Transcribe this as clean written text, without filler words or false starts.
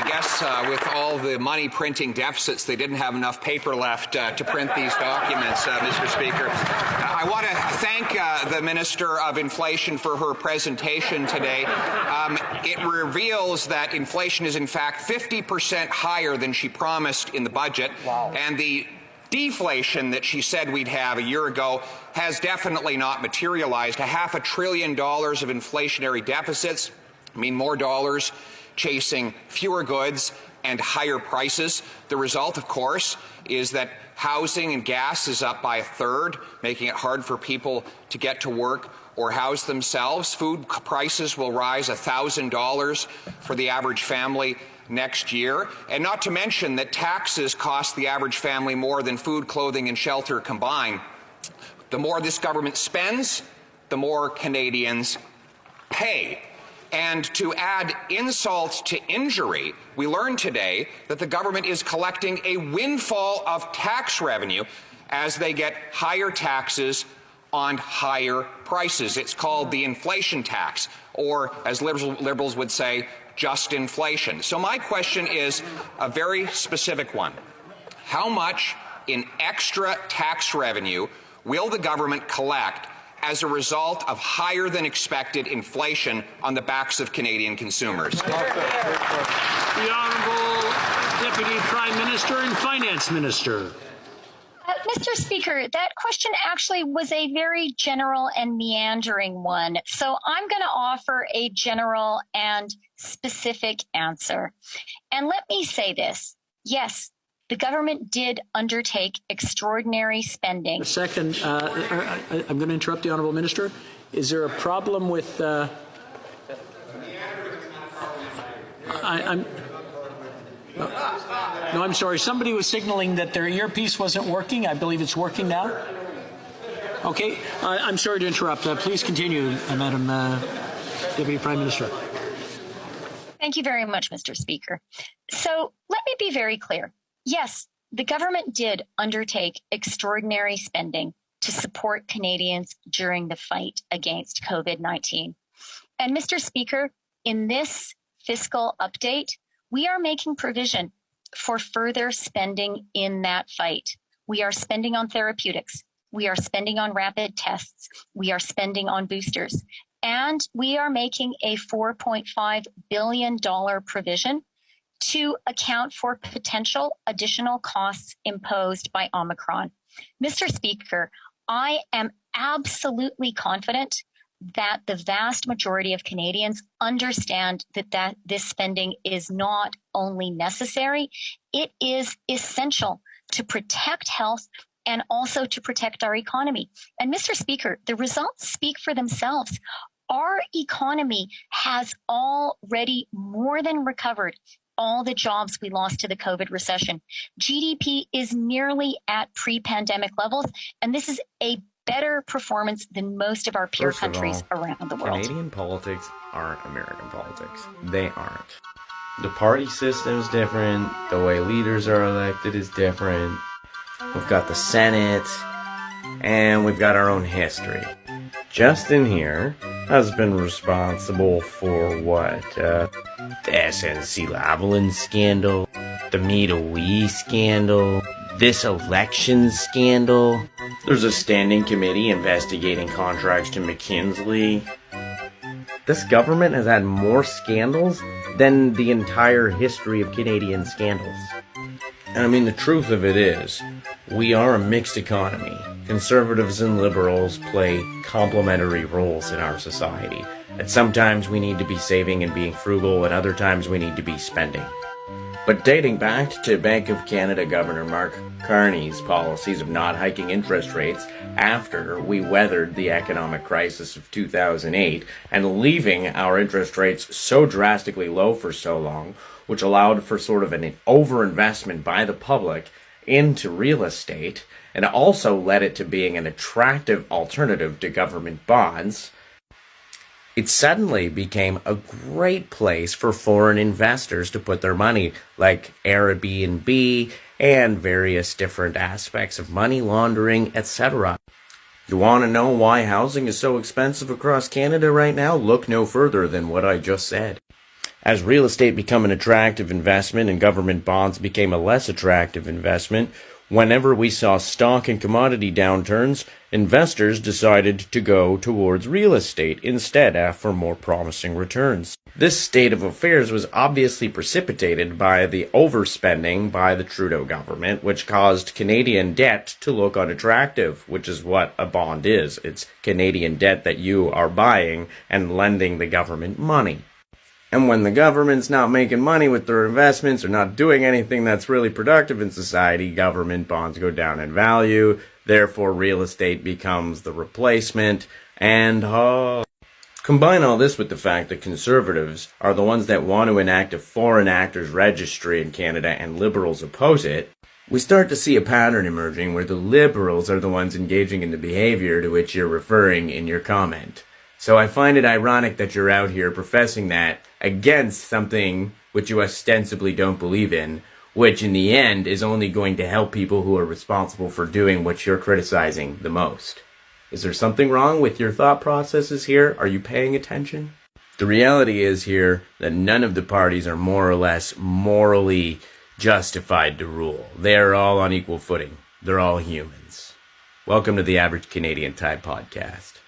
I guess with all the money printing deficits, they didn't have enough paper left to print these documents, Mr. Speaker. I want to thank the Minister of Inflation for her presentation today. It reveals that inflation is in fact 50% higher than she promised in the budget. Wow. And the deflation that she said we'd have a year ago has definitely not materialized. $500 billion of inflationary deficits mean more dollars chasing fewer goods and higher prices. The result, of course, is that housing and gas is up by a third, making it hard for people to get to work or house themselves. Food prices will rise $1,000 for the average family next year, and not to mention that taxes cost the average family more than food, clothing, and shelter combined. The more this government spends, the more Canadians pay. And to add insult to injury, we learned today that the government is collecting a windfall of tax revenue as they get higher taxes on higher prices. It's called the inflation tax, or as liberals would say, just inflation. So my question is a very specific one. How much in extra tax revenue will the government collect as a result of higher than expected inflation on the backs of Canadian consumers? The Honourable Deputy Prime Minister and Finance Minister. Mr. Speaker, that question actually was a very general and meandering one. So I'm going to offer a general and specific answer. And let me say this. Yes, the government did undertake extraordinary spending. Second, I'm going to interrupt the Honourable Minister. Is there a problem with... No, I'm sorry. Somebody was signaling that their earpiece wasn't working. I believe it's working now. Okay. I'm sorry to interrupt. Please continue, Madam Deputy Prime Minister. Thank you very much, Mr. Speaker. So let me be very clear. Yes, the government did undertake extraordinary spending to support Canadians during the fight against COVID-19. And Mr. Speaker, in this fiscal update, we are making provision for further spending in that fight. We are spending on therapeutics. We are spending on rapid tests. We are spending on boosters. And we are making a $4.5 billion provision to account for potential additional costs imposed by Omicron. Mr. Speaker, I am absolutely confident that the vast majority of Canadians understand that this spending is not only necessary, it is essential to protect health and also to protect our economy. And Mr. Speaker, the results speak for themselves. Our economy has already more than recovered all the jobs we lost to the COVID recession. GDP is nearly at pre-pandemic levels, and this is a better performance than most of our peer countries around the world. Canadian politics aren't American politics. They aren't. The party system's different. The way leaders are elected is different. We've got the Senate, and we've got our own history. Justin here has been responsible for what? The SNC-Lavalin scandal, the Middle East scandal, this election scandal. There's a standing committee investigating contracts to McKinsey. This government has had more scandals than the entire history of Canadian scandals. And I mean, the truth of it is, we are a mixed economy. Conservatives and liberals play complementary roles in our society. And sometimes we need to be saving and being frugal, and other times we need to be spending. But dating back to Bank of Canada Governor Mark Carney's policies of not hiking interest rates after we weathered the economic crisis of 2008 and leaving our interest rates so drastically low for so long, which allowed for sort of an overinvestment by the public into real estate, and also led it to being an attractive alternative to government bonds, it suddenly became a great place for foreign investors to put their money, like Airbnb and various different aspects of money laundering, etc. You want to know why housing is so expensive across Canada right now? Look no further than what I just said. As real estate became an attractive investment and government bonds became a less attractive investment, whenever we saw stock and commodity downturns, investors decided to go towards real estate instead for more promising returns. This state of affairs was obviously precipitated by the overspending by the Trudeau government, which caused Canadian debt to look unattractive, which is what a bond is. It's Canadian debt that you are buying and lending the government money. And when the government's not making money with their investments or not doing anything that's really productive in society, government bonds go down in value. Therefore, real estate becomes the replacement. And combine all this with the fact that conservatives are the ones that want to enact a foreign actors registry in Canada and liberals oppose it, we start to see a pattern emerging where the liberals are the ones engaging in the behavior to which you're referring in your comment. So I find it ironic that you're out here professing that against something which you ostensibly don't believe in, which in the end is only going to help people who are responsible for doing what you're criticizing the most. Is there something wrong with your thought processes here? Are you paying attention? The reality is here that none of the parties are more or less morally justified to rule. They are all on equal footing. They're all humans. Welcome to the Average Canadian Type Podcast.